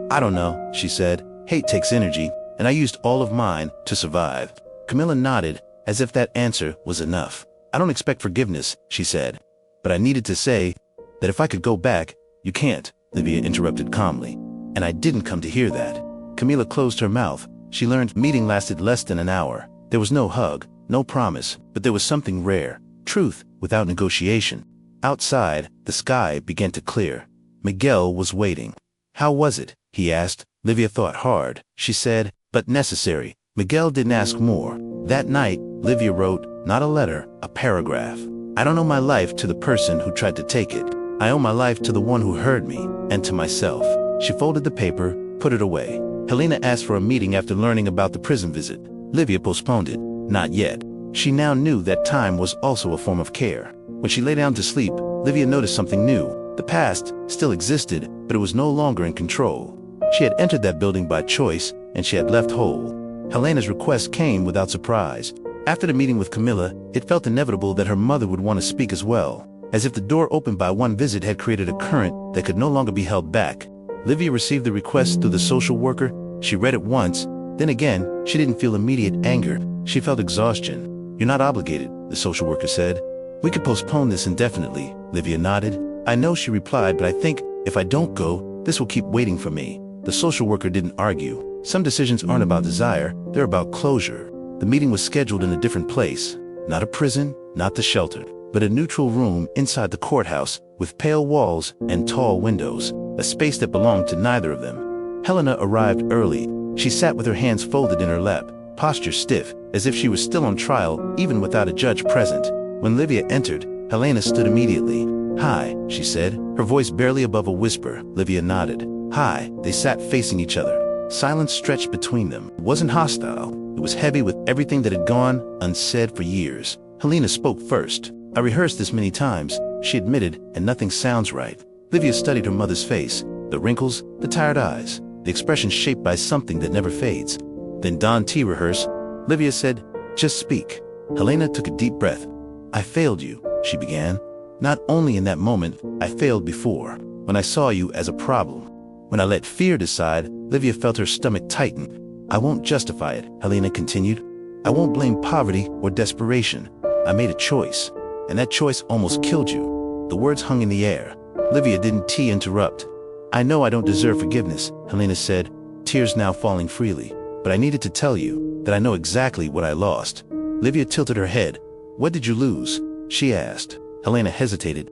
"I don't know," she said. "Hate takes energy, and I used all of mine to survive." Camilla nodded, as if that answer was enough. "I don't expect forgiveness," she said. "But I needed to say that if I could go back." "You can't," Livia interrupted calmly. "And I didn't come to hear that." Camilla closed her mouth. She learned the meeting lasted less than an hour. There was no hug, no promise, but there was something rare. Truth without negotiation. Outside, the sky began to clear. Miguel was waiting. "How was it?" he asked. Livia thought hard. She said, "But necessary." Miguel didn't ask more. That night, Livia wrote, not a letter, a paragraph. "I don't owe my life to the person who tried to take it. I owe my life to the one who heard me, and to myself." She folded the paper, put it away. Helena asked for a meeting after learning about the prison visit. Livia postponed it. Not yet. She now knew that time was also a form of care. When she lay down to sleep, Livia noticed something new. The past still existed, but it was no longer in control. She had entered that building by choice, and she had left whole. Helena's request came without surprise. After the meeting with Camilla, it felt inevitable that her mother would want to speak as well, as if the door opened by one visit had created a current that could no longer be held back. Livia received the request through the social worker. She read it once, then again, she didn't feel immediate anger. She felt exhaustion. "You're not obligated," the social worker said. "We could postpone this indefinitely." Livia nodded. "I know," she replied, "but I think if I don't go, this will keep waiting for me." The social worker didn't argue. Some decisions aren't about desire, they're about closure. The meeting was scheduled in a different place. Not a prison, not the shelter, but a neutral room inside the courthouse with pale walls and tall windows, a space that belonged to neither of them. Helena arrived early. She sat with her hands folded in her lap, posture stiff, as if she was still on trial, even without a judge present. When Livia entered, Helena stood immediately. "Hi," she said, her voice barely above a whisper. Livia nodded. "Hi." They sat facing each other. Silence stretched between them. It wasn't hostile. It was heavy with everything that had gone unsaid for years. Helena spoke first. "I rehearsed this many times," she admitted, "and nothing sounds right." Livia studied her mother's face, the wrinkles, the tired eyes, the expression shaped by something that never fades. "Then Don T rehearse," Livia said. "Just speak." Helena took a deep breath. "I failed you," she began. "Not only in that moment, I failed before, when I saw you as a problem. When I let fear decide." Livia felt her stomach tighten. "I won't justify it," Helena continued. "I won't blame poverty or desperation. I made a choice, and that choice almost killed you." The words hung in the air. Livia didn't interrupt. "I know I don't deserve forgiveness," Helena said, tears now falling freely. "But I needed to tell you that I know exactly what I lost." Livia tilted her head. "What did you lose?" she asked. Helena hesitated.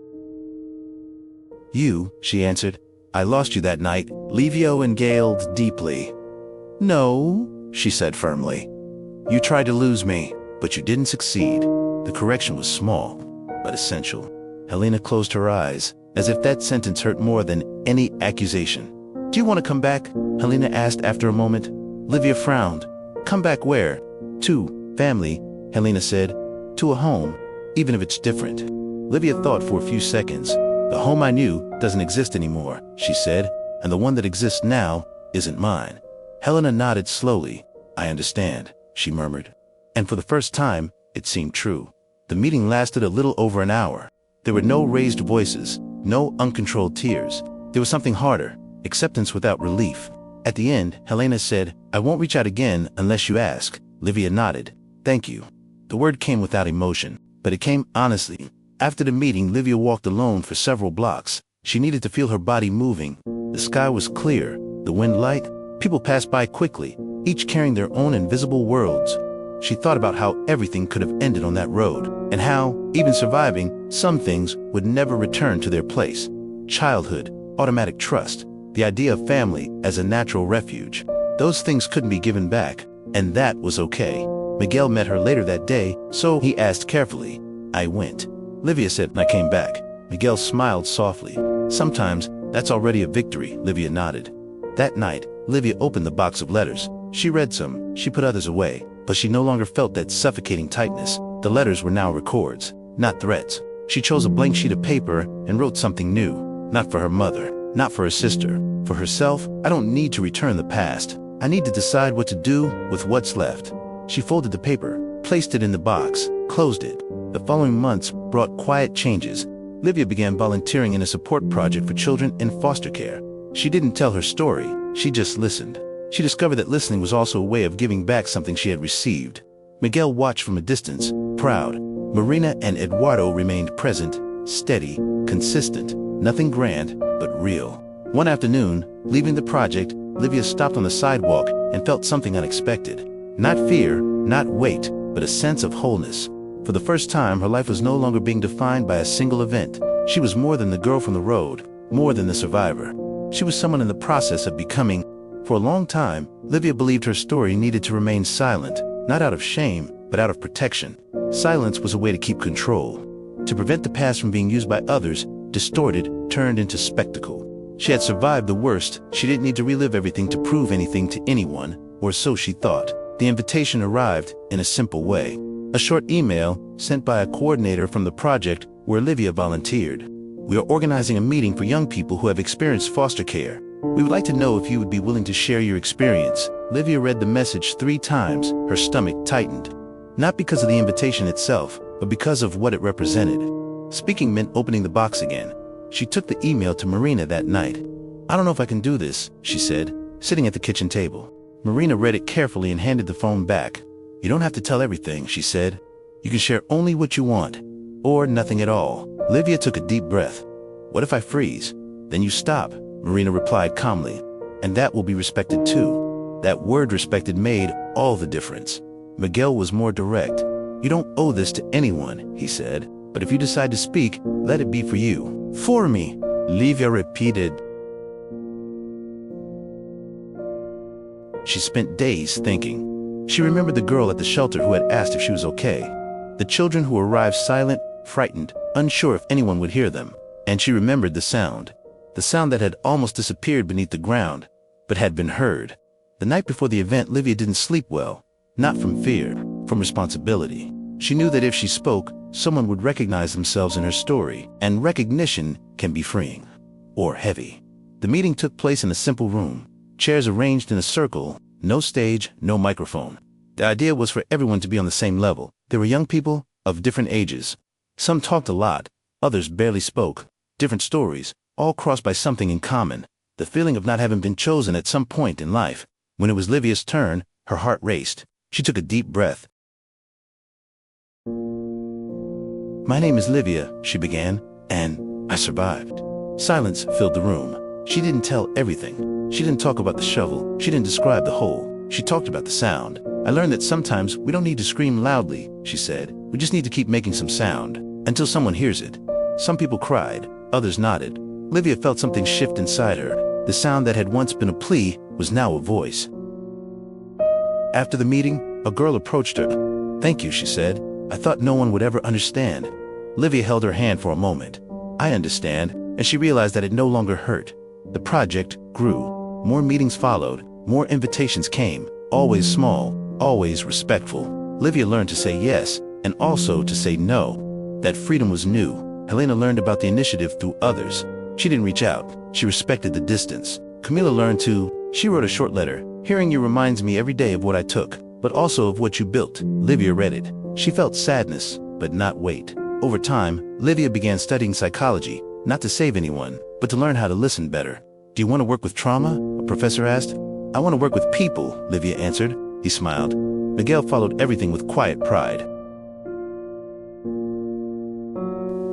"You," she answered. "I lost you that night." Livia inhaled deeply. "No," she said firmly. "You tried to lose me, but you didn't succeed." The correction was small, but essential. Helena closed her eyes, as if that sentence hurt more than any accusation. "Do you want to come back?" Helena asked after a moment. Livia frowned. "Come back where?" "To family," Helena said. "To a home, even if it's different." Livia thought for a few seconds. "The home I knew doesn't exist anymore," she said, "and the one that exists now isn't mine." Helena nodded slowly. "I understand," she murmured. And for the first time, it seemed true. The meeting lasted a little over an hour. There were no raised voices, no uncontrolled tears. There was something harder, acceptance without relief. At the end, Helena said, "I won't reach out again unless you ask." Livia nodded. "Thank you." The word came without emotion, but it came honestly. After the meeting, Livia walked alone for several blocks. She needed to feel her body moving. The sky was clear, the wind light. People passed by quickly, each carrying their own invisible worlds. She thought about how everything could have ended on that road, and how, even surviving, some things would never return to their place. Childhood, automatic trust, the idea of family as a natural refuge. Those things couldn't be given back, and that was okay. Miguel met her later that day, so he asked carefully. "I went." Livia said, "I came back." Miguel smiled softly. "Sometimes that's already a victory," Livia nodded. That night, Livia opened the box of letters. She read some, she put others away, but she no longer felt that suffocating tightness. The letters were now records, not threats. She chose a blank sheet of paper and wrote something new. Not for her mother, not for her sister. For herself, "I don't need to return the past. I need to decide what to do with what's left." She folded the paper, placed it in the box, closed it. The following months brought quiet changes. Livia began volunteering in a support project for children in foster care. She didn't tell her story, she just listened. She discovered that listening was also a way of giving back something she had received. Miguel watched from a distance, proud. Marina and Eduardo remained present, steady, consistent, nothing grand, but real. One afternoon, leaving the project, Livia stopped on the sidewalk and felt something unexpected. Not fear, not weight, but a sense of wholeness. For the first time, her life was no longer being defined by a single event. She was more than the girl from the road, more than the survivor. She was someone in the process of becoming. For a long time, Livia believed her story needed to remain silent, not out of shame, but out of protection. Silence was a way to keep control, to prevent the past from being used by others, distorted, turned into spectacle. She had survived the worst. She didn't need to relive everything to prove anything to anyone, or so she thought. The invitation arrived in a simple way. A short email sent by a coordinator from the project where Livia volunteered. We are organizing a meeting for young people who have experienced foster care. We would like to know if you would be willing to share your experience. Livia read the message 3 times, her stomach tightened. Not because of the invitation itself, but because of what it represented. Speaking meant opening the box again. She took the email to Marina that night. "I don't know if I can do this," she said, sitting at the kitchen table. Marina read it carefully and handed the phone back. "You don't have to tell everything," she said. "You can share only what you want, or nothing at all." Livia took a deep breath. "What if I freeze?" "Then you stop," Marina replied calmly. "And that will be respected too." That word respected made all the difference. Miguel was more direct. "You don't owe this to anyone," he said. "But if you decide to speak, let it be for you." "For me," Livia repeated. She spent days thinking. She remembered the girl at the shelter who had asked if she was okay. The children who arrived silent, frightened, unsure if anyone would hear them. And she remembered the sound that had almost disappeared beneath the ground, but had been heard. The night before the event, Livia didn't sleep well. Not from fear, from responsibility. She knew that if she spoke, someone would recognize themselves in her story, and recognition can be freeing. Or heavy. The meeting took place in a simple room. Chairs arranged in a circle, no stage, no microphone. The idea was for everyone to be on the same level. There were young people of different ages. Some talked a lot, others barely spoke. Different stories, all crossed by something in common. The feeling of not having been chosen at some point in life. When it was Livia's turn, her heart raced. She took a deep breath. "My name is Livia," she began, "and I survived." Silence filled the room. She didn't tell everything. She didn't talk about the shovel. She didn't describe the hole. She talked about the sound. "I learned that sometimes we don't need to scream loudly," she said. "We just need to keep making some sound, until someone hears it." Some people cried, others nodded. Livia felt something shift inside her. The sound that had once been a plea was now a voice. After the meeting, a girl approached her. "Thank you," she said. "I thought no one would ever understand." Livia held her hand for a moment. "I understand," and she realized that it no longer hurt. The project grew. More meetings followed, more invitations came, always small, always respectful. Livia learned to say yes, and also to say no. That freedom was new. Helena learned about the initiative through others. She didn't reach out. She respected the distance. Camila learned too. She wrote a short letter. "Hearing you reminds me every day of what I took, but also of what you built." Livia read it. She felt sadness, but not weight. Over time, Livia began studying psychology, not to save anyone, but to learn how to listen better. "Do you want to work with trauma?" a professor asked. "I want to work with people," Livia answered. He smiled. Miguel followed everything with quiet pride.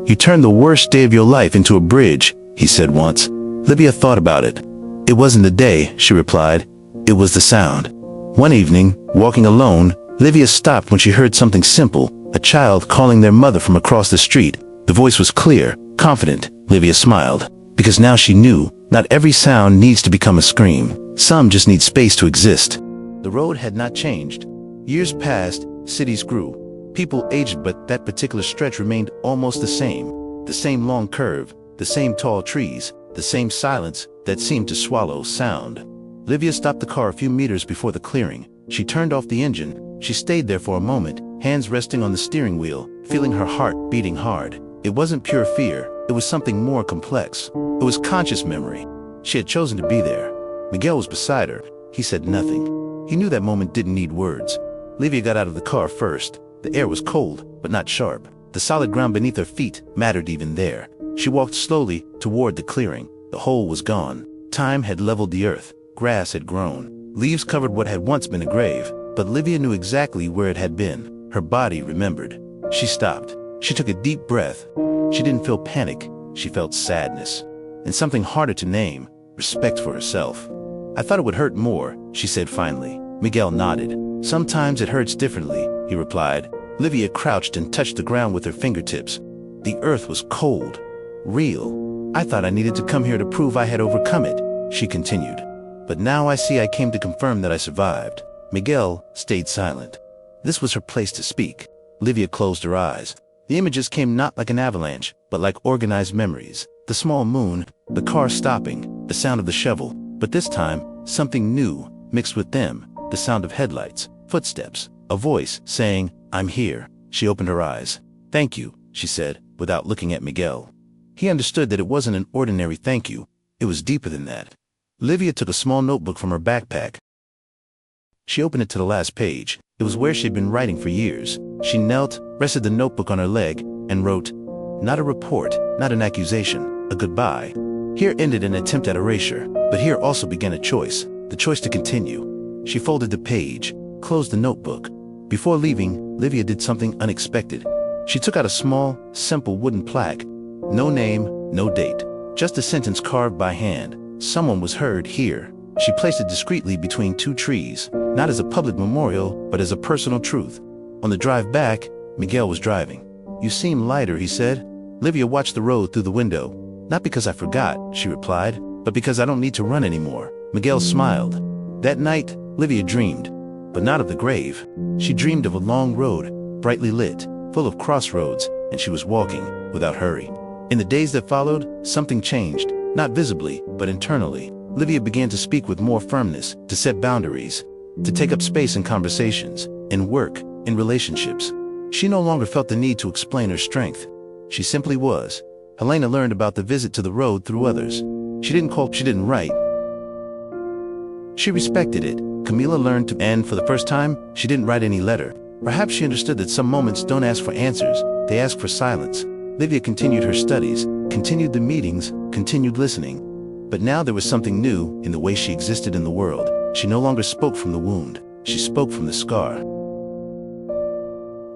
"You turned the worst day of your life into a bridge," he said once. Livia thought about it. "It wasn't the day," she replied. "It was the sound." One evening, walking alone, Livia stopped when she heard something simple, a child calling their mother from across the street. The voice was clear, confident. Livia smiled, because now she knew not every sound needs to become a scream. Some just need space to exist. The road had not changed. Years passed, cities grew. People aged, but that particular stretch remained almost the same. The same long curve, the same tall trees, the same silence that seemed to swallow sound. Livia stopped the car a few meters before the clearing. She turned off the engine. She stayed there for a moment, hands resting on the steering wheel, feeling her heart beating hard. It wasn't pure fear. It was something more complex. It was conscious memory. She had chosen to be there. Miguel was beside her. He said nothing. He knew that moment didn't need words. Livia got out of the car first. The air was cold, but not sharp. The solid ground beneath her feet mattered even there. She walked slowly toward the clearing. The hole was gone. Time had leveled the earth. Grass had grown. Leaves covered what had once been a grave, but Livia knew exactly where it had been. Her body remembered. She stopped. She took a deep breath. She didn't feel panic. She felt sadness. And something harder to name, respect for herself. I thought it would hurt more, she said finally. Miguel nodded. Sometimes it hurts differently, he replied. Livia crouched and touched the ground with her fingertips. The earth was cold. Real. I thought I needed to come here to prove I had overcome it, she continued. But now I see I came to confirm that I survived. Miguel stayed silent. This was her place to speak. Livia closed her eyes. The images came not like an avalanche, but like organized memories. The small moon, the car stopping, the sound of the shovel. But this time, something new mixed with them, the sound of headlights, footsteps, a voice saying, "I'm here." She opened her eyes. "Thank you," she said, without looking at Miguel. He understood that it wasn't an ordinary thank you. It was deeper than that. Livia took a small notebook from her backpack. She opened it to the last page. It was where she'd been writing for years. She knelt, rested the notebook on her leg, and wrote, "Not a report, not an accusation, a goodbye." Here ended an attempt at erasure, but here also began a choice, the choice to continue. She folded the page, closed the notebook. Before leaving, Livia did something unexpected. She took out a small, simple wooden plaque. No name, no date, just a sentence carved by hand. Someone was heard here. She placed it discreetly between two trees, not as a public memorial, but as a personal truth. On the drive back, Miguel was driving. "You seem lighter," he said. Livia watched the road through the window. "Not because I forgot," she replied, "but because I don't need to run anymore." Miguel smiled. That night, Livia dreamed, but not of the grave. She dreamed of a long road, brightly lit, full of crossroads, and she was walking without hurry. In the days that followed, something changed, not visibly, but internally. Livia began to speak with more firmness, to set boundaries, to take up space in conversations, in work, in relationships. She no longer felt the need to explain her strength. She simply was. Helena learned about the visit to the road through others. She didn't call, she didn't write. She respected it. Camila learned to, and for the first time, she didn't write any letter. Perhaps she understood that some moments don't ask for answers, they ask for silence. Livia continued her studies, continued the meetings, continued listening. But now there was something new in the way she existed in the world. She no longer spoke from the wound. She spoke from the scar.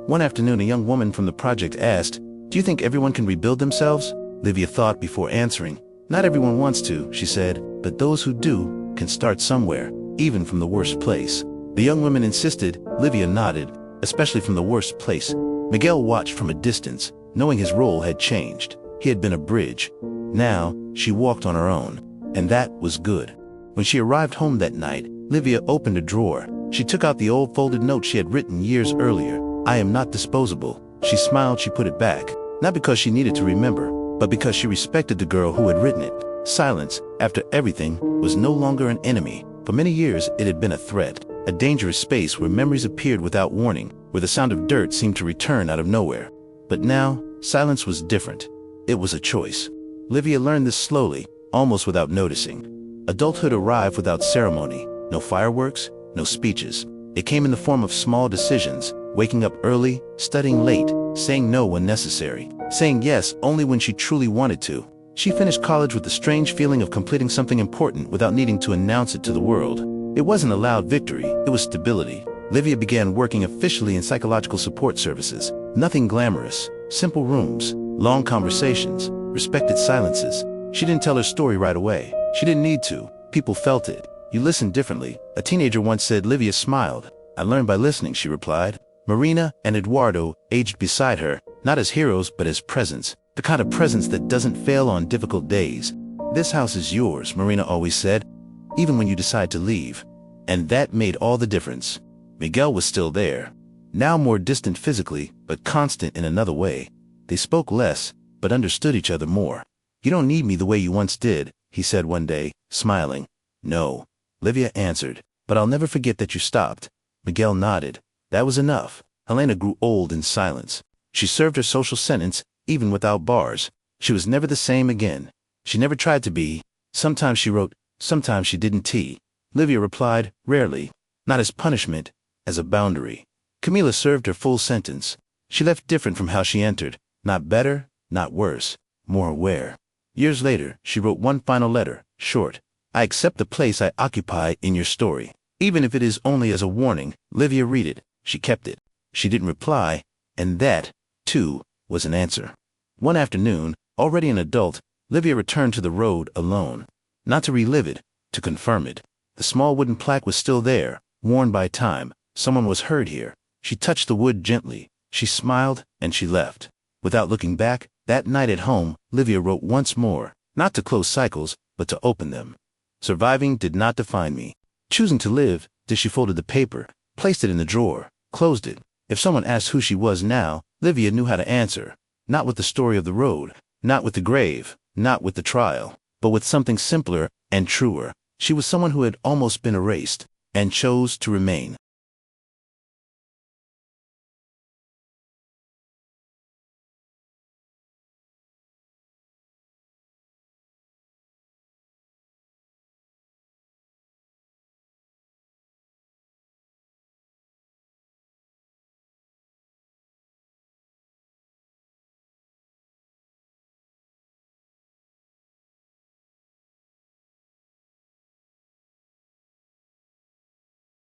One afternoon, a young woman from the project asked, "Do you think everyone can rebuild themselves?" Livia thought before answering. "Not everyone wants to," she said, "but those who do can start somewhere, even from the worst place." The young woman insisted. Livia nodded, especially from the worst place. Miguel watched from a distance, knowing his role had changed. He had been a bridge. Now, she walked on her own, and that was good. When she arrived home that night, Livia opened a drawer. She took out the old folded note she had written years earlier. "I am not disposable." She smiled, she put it back, not because she needed to remember, but because she respected the girl who had written it. Silence, after everything, was no longer an enemy. For many years, it had been a threat, a dangerous space where memories appeared without warning, where the sound of dirt seemed to return out of nowhere. But now, silence was different. It was a choice. Livia learned this slowly, almost without noticing. Adulthood arrived without ceremony, no fireworks, no speeches. It came in the form of small decisions, waking up early, studying late, saying no when necessary, saying yes only when she truly wanted to. She finished college with the strange feeling of completing something important without needing to announce it to the world. It wasn't a loud victory, it was stability. Livia began working officially in psychological support services. Nothing glamorous, simple rooms, long conversations, respected silences. She didn't tell her story right away. She didn't need to. People felt it. You listened differently. A teenager once said. Livia smiled. "I learned by listening," she replied. Marina and Eduardo aged beside her, not as heroes but as presence. The kind of presence that doesn't fail on difficult days. "This house is yours," Marina always said, "even when you decide to leave." And that made all the difference. Miguel was still there. Now more distant physically, but constant in another way. They spoke less, but understood each other more. "You don't need me the way you once did," he said one day, smiling. "No," Livia answered, "but I'll never forget that you stopped." Miguel nodded. That was enough. Helena grew old in silence. She served her social sentence, even without bars. She was never the same again. She never tried to be. Sometimes she wrote, sometimes she didn't tea. Livia replied, rarely, not as punishment, as a boundary. Camila served her full sentence. She left different from how she entered, not better, not worse, more aware. Years later, she wrote one final letter, short. I accept the place I occupy in your story. Even if it is only as a warning, Livia read it. She kept it. She didn't reply, and that, too, was an answer. One afternoon, already an adult, Livia returned to the road alone. Not to relive it, to confirm it. The small wooden plaque was still there, worn by time. Someone was heard here. She touched the wood gently. She smiled, and she left. Without looking back, that night at home, Livia wrote once more, not to close cycles, but to open them. Surviving did not define me. Choosing to live, she folded the paper, placed it in the drawer, closed it. If someone asked who she was now, Livia knew how to answer. Not with the story of the road, not with the grave, not with the trial, but with something simpler and truer. She was someone who had almost been erased, and chose to remain.